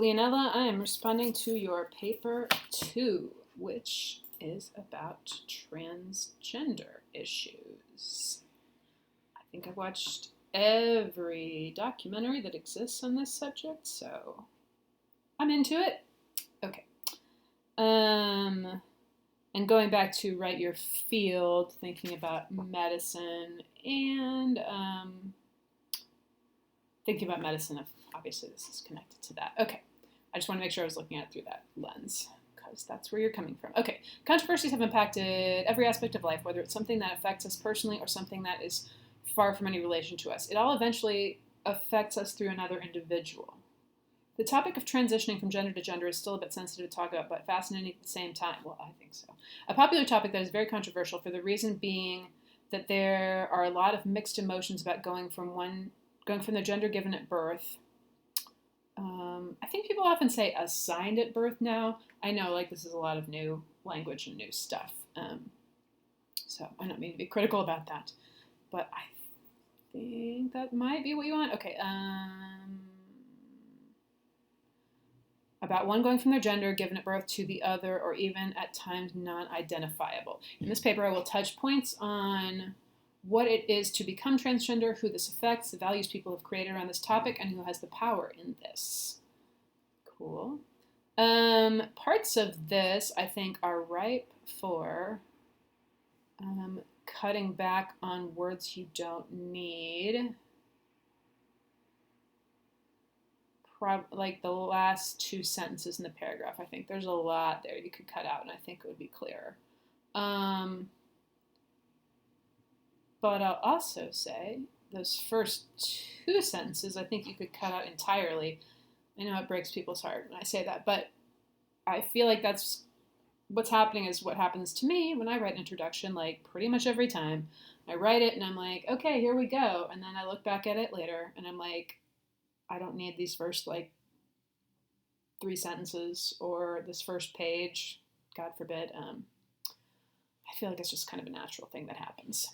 Leonela, I am responding to your paper 2, which is about transgender issues. I think I've watched every documentary that exists on this subject, so I'm into it. Okay. And going back to write your field, thinking about medicine and thinking about medicine, obviously this is connected to that. Okay, I just want to make sure I was looking at it through that lens, because that's where you're coming from. Okay, controversies have impacted every aspect of life, whether it's something that affects us personally or something that is far from any relation to us. It all eventually affects us through another individual. The topic of transitioning from gender to gender is still a bit sensitive to talk about, but fascinating at the same time. Well, I think so. A popular topic that is very controversial for the reason being that there are a lot of mixed emotions about going from the gender given at birth. I think people often say assigned at birth now. I know, like, this is a lot of new language and new stuff. So I don't mean to be critical about that, but I think that might be what you want. Okay. About one going from their gender given at birth to the other, or even at times non-identifiable. In this paper, I will touch points on what it is to become transgender, who this affects, the values people have created around this topic, and who has the power in this. Cool. Parts of this, I think, are ripe for cutting back on words you don't need. Like the last 2 sentences in the paragraph. I think there's a lot there you could cut out, and I think it would be clearer. But I'll also say those first 2 sentences, I think you could cut out entirely. I know it breaks people's heart when I say that, but I feel like that's what's happening is what happens to me when I write an introduction, like pretty much every time. I write it and I'm like, okay, here we go. And then I look back at it later and I'm like, I don't need these first 3 sentences or this first page, God forbid. I feel like it's just kind of a natural thing that happens.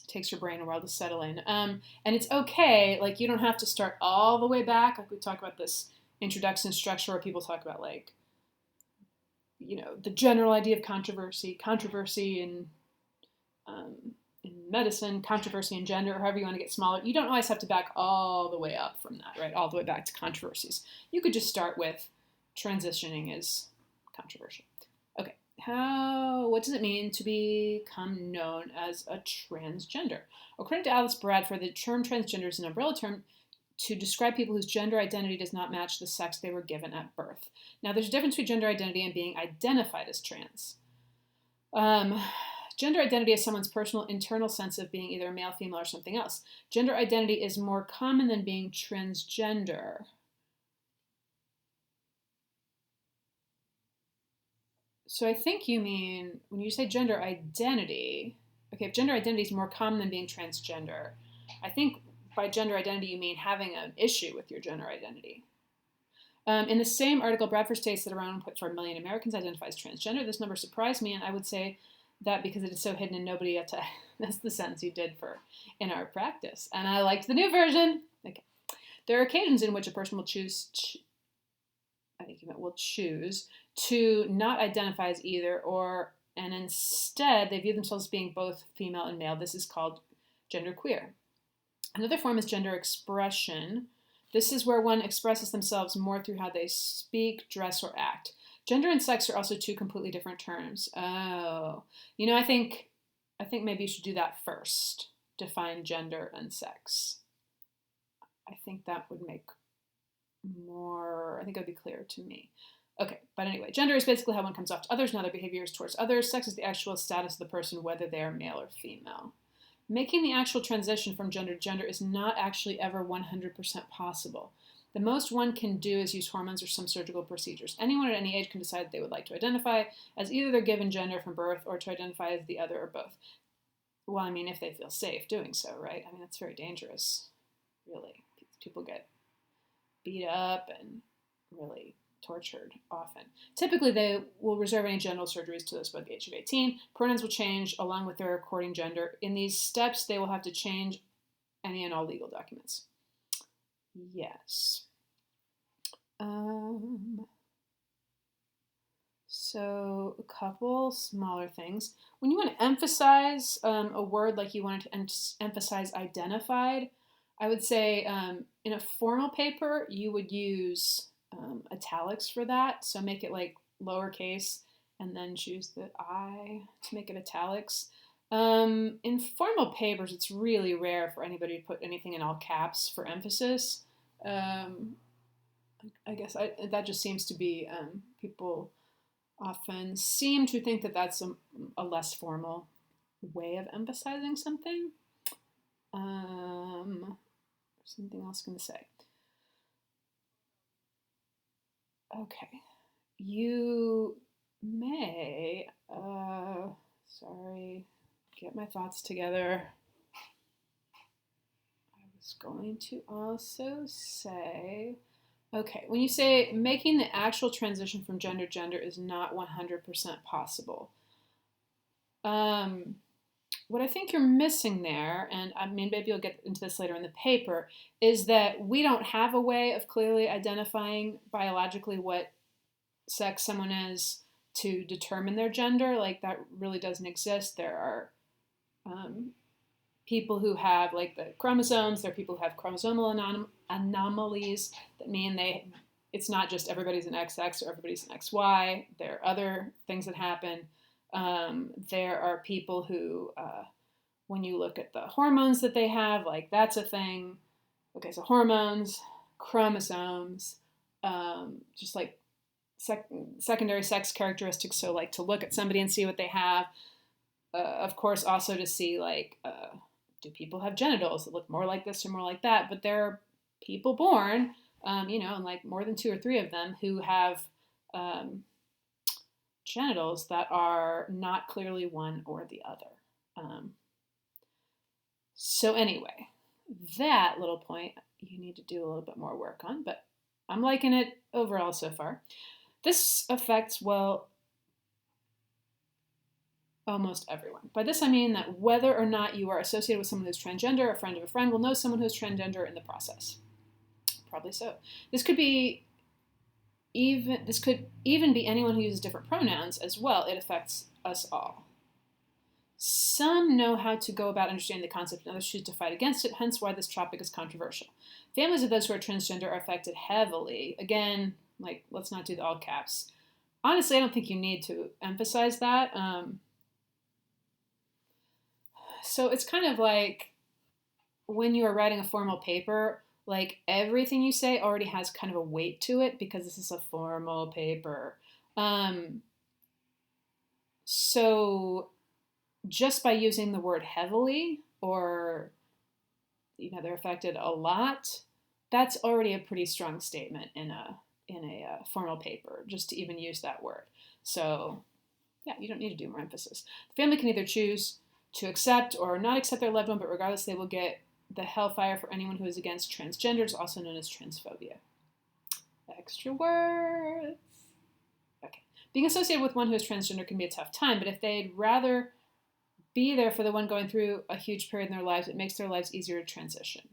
It takes your brain a while to settle in. And it's okay, like you don't have to start all the way back. Like we talk about this introduction structure where people talk about the general idea of controversy in medicine, controversy in gender, or however you want to get smaller. You don't always have to back all the way up from that, right? All the way back to controversies. You could just start with transitioning is controversial. Okay, what does it mean to become known as a transgender? According to Alice Bradford, the term transgender is an umbrella term to describe people whose gender identity does not match the sex they were given at birth. Now, there's a difference between gender identity and being identified as trans. Gender identity is someone's personal internal sense of being either male, female, or something else. Gender identity is more common than being transgender. So I think you mean, when you say gender identity, okay, if gender identity is more common than being transgender, I think by gender identity you mean having an issue with your gender identity. In the same article, Bradford states that around 1.4 million Americans identify as transgender. This number surprised me, and I would say that because it is so hidden and nobody yet to, that's the sentence you did in our practice. And I liked the new version. Okay. There are occasions in which a person will choose to not identify as either, and instead they view themselves as being both female and male. This is called genderqueer. Another form is gender expression. This is where one expresses themselves more through how they speak, dress, or act. Gender and sex are also 2 completely different terms. Oh, I think maybe you should do that first. Define gender and sex. I think that would make more, I think it would be clearer to me. Okay, but anyway, gender is basically how one comes off to others and how their behavior is towards others. Sex is the actual status of the person, whether they are male or female. Making the actual transition from gender to gender is not actually ever 100% possible. The most one can do is use hormones or some surgical procedures. Anyone at any age can decide that they would like to identify as either their given gender from birth or to identify as the other or both. Well, I mean, if they feel safe doing so, right? I mean, that's very dangerous, really. People get beat up and really tortured often. Typically, they will reserve any genital surgeries to those above the age of 18. Pronouns will change along with their according gender. In these steps, they will have to change any and all legal documents. Yes. a couple smaller things. When you want to emphasize a word like you wanted to emphasize identified, I would say in a formal paper, you would use italics for that. So make it like lowercase and then choose the I to make it italics. In formal papers, it's really rare for anybody to put anything in all caps for emphasis. I guess that just seems to be people often seem to think that that's a less formal way of emphasizing something. Something else I'm going to say. Okay. You may, sorry, get my thoughts together. I was going to also say, okay, when you say making the actual transition from gender to gender is not 100% possible. What I think you're missing there, and I mean, maybe you'll get into this later in the paper, is that we don't have a way of clearly identifying biologically what sex someone is to determine their gender. Like, that really doesn't exist. There are people who have, like, the chromosomes. There are people who have chromosomal anomalies that mean it's not just everybody's an XX or everybody's an XY. There are other things that happen. There are people who, when you look at the hormones that they have, like, that's a thing. Okay, so hormones, chromosomes, just like secondary sex characteristics. So, like, to look at somebody and see what they have. Of course, also to see, like, do people have genitals that look more like this or more like that? But there are people born, and like more than 2 or 3 of them who have genitals that are not clearly one or the other. So anyway, that little point you need to do a little bit more work on, but I'm liking it overall so far. This affects, well, almost everyone. By this I mean that whether or not you are associated with someone who's transgender, a friend of a friend will know someone who's transgender in the process. Probably so. This could even be anyone who uses different pronouns as well. It affects us all. Some know how to go about understanding the concept and others choose to fight against it, hence why this topic is controversial. Families of those who are transgender are affected heavily. Again, like, let's not do the all caps. Honestly, I don't think you need to emphasize that. So it's kind of like when you are writing a formal paper, like, everything you say already has kind of a weight to it because this is a formal paper. So just by using the word heavily or, they're affected a lot, that's already a pretty strong statement in a formal paper, just to even use that word. So yeah, you don't need to do more emphasis. The family can either choose to accept or not accept their loved one, but regardless, they will get the hellfire for anyone who is against transgenders, also known as transphobia. Extra words. Okay. Being associated with one who is transgender can be a tough time, but if they'd rather be there for the one going through a huge period in their lives, it makes their lives easier to transition.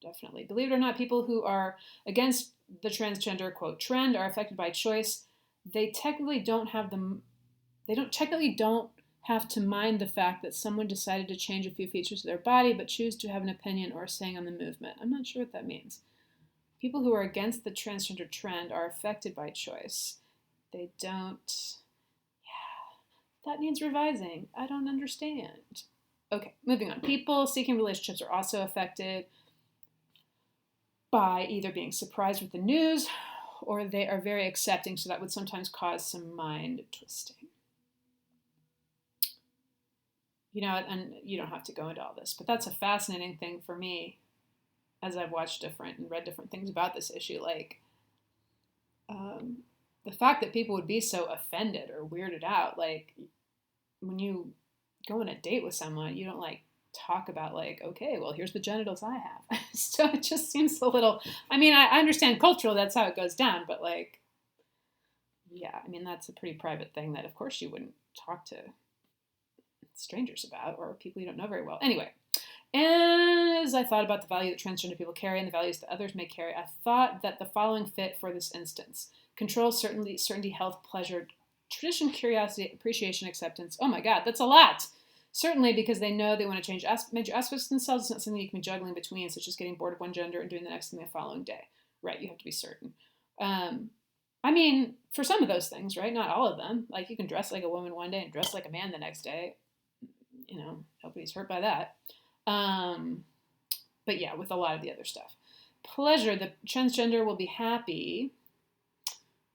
Definitely. Believe it or not, people who are against the transgender, quote, trend are affected by choice. They technically don't have to mind the fact that someone decided to change a few features of their body, but choose to have an opinion or a saying on the movement. I'm not sure what that means. People who are against the transgender trend are affected by choice. They don't. Yeah, that needs revising. I don't understand. Okay, moving on. People seeking relationships are also affected by either being surprised with the news or they are very accepting, so that would sometimes cause some mind twisting. And you don't have to go into all this, but that's a fascinating thing for me as I've watched different and read different things about this issue. Like, the fact that people would be so offended or weirded out, like, when you go on a date with someone, you don't, like, talk about, like, okay, well, here's the genitals I have. So it just seems a little, I understand culturally that's how it goes down, but, like, yeah, that's a pretty private thing that, of course, you wouldn't talk to strangers about or people you don't know very well. Anyway, as I thought about the value that transgender people carry and the values that others may carry, I thought that the following fit for this instance: control, certainty, health, pleasure, tradition, curiosity, appreciation, acceptance. Oh my God, that's a lot. Certainly because they know they want to change major aspects of themselves. It's not something you can be juggling between, such as getting bored of one gender and doing the next thing the following day. Right, you have to be certain. I mean, for some of those things, right? Not all of them. Like you can dress like a woman one day and dress like a man the next day. You know, nobody's hurt by that. But yeah, with a lot of the other stuff. Pleasure, the transgender will be happy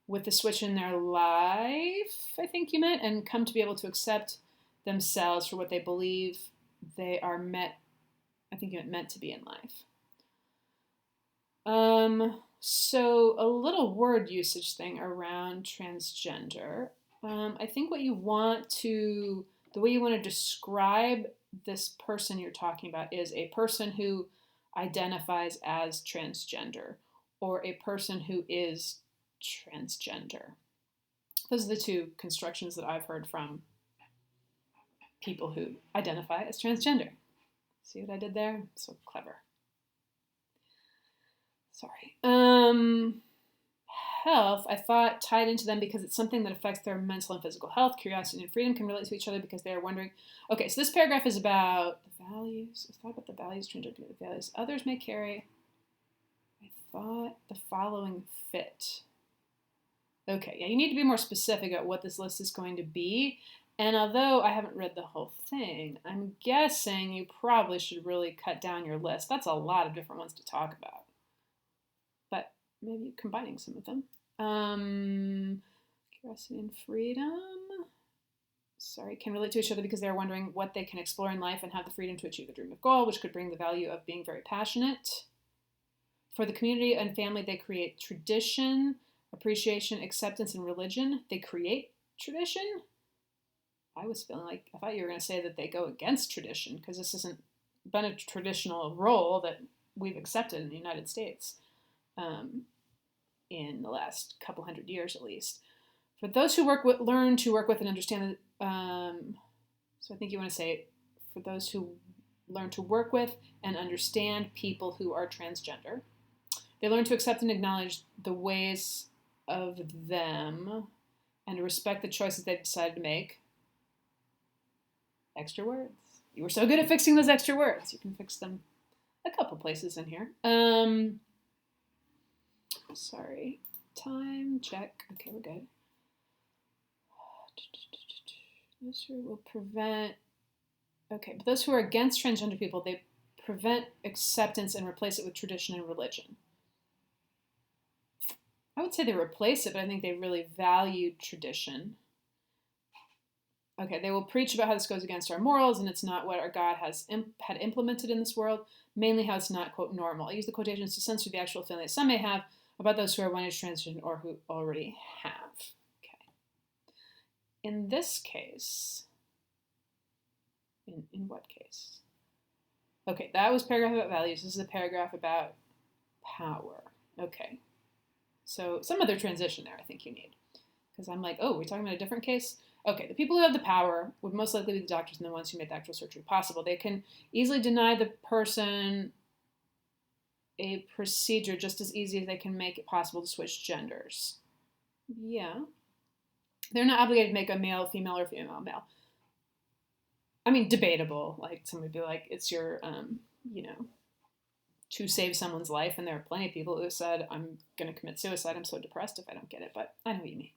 with the switch in their life, I think you meant, and come to be able to accept themselves for what they believe they are I think you meant to be in life. So a little word usage thing around transgender. I think the way you want to describe this person you're talking about is a person who identifies as transgender or a person who is transgender. Those are the two constructions that I've heard from people who identify as transgender. See what I did there? So clever. Sorry. Health, I thought tied into them because it's something that affects their mental and physical health. Curiosity and freedom can relate to each other because they are wondering. Okay, so this paragraph is about the values. I thought about the values, transgender the values others may carry. I thought the following fit. Okay, yeah, you need to be more specific about what this list is going to be. And although I haven't read the whole thing, I'm guessing you probably should really cut down your list. That's a lot of different ones to talk about. But maybe combining some of them. Curiosity and freedom. Sorry, can relate to each other because they're wondering what they can explore in life and have the freedom to achieve a dream of goal, which could bring the value of being very passionate. For the community and family, they create tradition, appreciation, acceptance, and religion. They create tradition. I was feeling like, I thought you were going to say that they go against tradition because this hasn't been a traditional role that we've accepted in the United States in the last couple hundred years at least. For those who learn to work with and understand, so I think you want to say, for those who learn to work with and understand people who are transgender, they learn to accept and acknowledge the ways of them and to respect the choices they've decided to make. Extra words. You were so good at fixing those extra words. You can fix them a couple places in here. Sorry. Time check. Okay, we're good. Those who will prevent. Okay, but those who are against transgender people, they prevent acceptance and replace it with tradition and religion. I would say they replace it, but I think they really value tradition. Okay, they will preach about how this goes against our morals and it's not what our God had implemented in this world, mainly how it's not, quote, normal. I use the quotations to censor the actual feeling that some may have about those who are wanting to transition or who already have. Okay. In this case, in what case? Okay, that was paragraph about values. This is a paragraph about power. Okay. So some other transition there I think you need. Because I'm like, oh, we're talking about a different case? Okay, the people who have the power would most likely be the doctors and the ones who made the actual surgery possible. They can easily deny the person a procedure just as easy as they can make it possible to switch genders. Yeah. They're not obligated to make a male, female, or female, male. I mean, debatable. Like, somebody would be like, it's your, to save someone's life. And there are plenty of people who said, I'm going to commit suicide. I'm so depressed if I don't get it. But I know what you mean.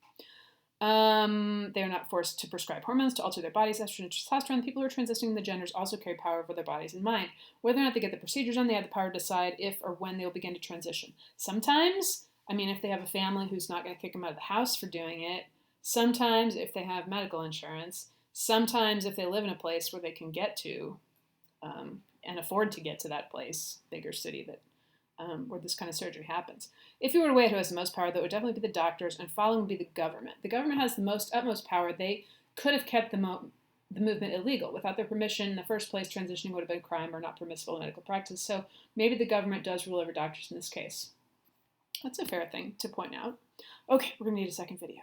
They are not forced to prescribe hormones to alter their bodies, estrogen and testosterone. The people who are transitioning the genders also carry power over their bodies and mind. Whether or not they get the procedures done, they have the power to decide if or when they will begin to transition. Sometimes, if they have a family who's not going to kick them out of the house for doing it, sometimes if they have medical insurance, sometimes if they live in a place where they can get to and afford to get to that place, bigger city that where this kind of surgery happens. If you were to weigh who has the most power, that would definitely be the doctors, and following would be the government. The government has the utmost power. They could have kept the movement illegal. Without their permission in the first place, transitioning would have been a crime or not permissible in medical practice. So maybe the government does rule over doctors in this case. That's a fair thing to point out. Okay, we're going to need a second video.